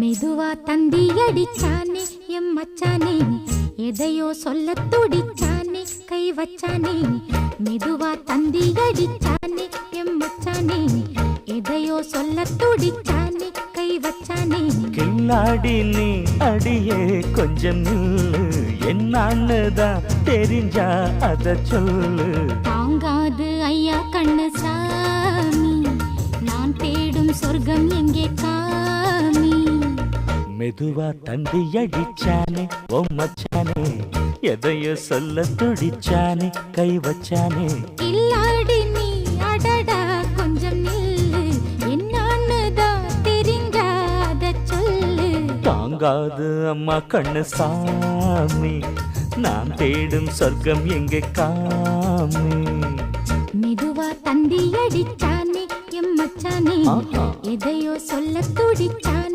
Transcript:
மெதுவா தந்தி அடிச்சானே எம் மச்சானே, எதையோ சொல்ல துடிச்சானே கை வச்சானே. மெதுவா தந்தி அடிச்சானே எம் மச்சானே, எதையோ சொல்ல துடிச்சானே கை வச்சானே. கில்லாடி நீ அடியே கொஞ்சம் நில்லு, என்னான்னுதான் தெரிஞ்சா அத சொல்லு. தாங்காது ஐயா கண்ணு சாமி, நான் தேடும் சொர்க்கம் எங்கே காமி. மெதுவா தந்தி அடிச்சானே ஓ மச்சானே, எதையோ சொல்ல துடிச்சானே கை வச்சானே. கில்லாடி நீ அடடா கொஞ்சம் நில்லு, என்னான்னுதான் தெரிஞ்சாத சொல்லு. தாங்காது அம்மா கண்ணு சாமி, நான் தேடும் சொர்க்கம் எங்கே காமி. மெதுவா தந்தி அடிச்சானே எம் மச்சானே, எதையோ சொல்ல துடிச்சானே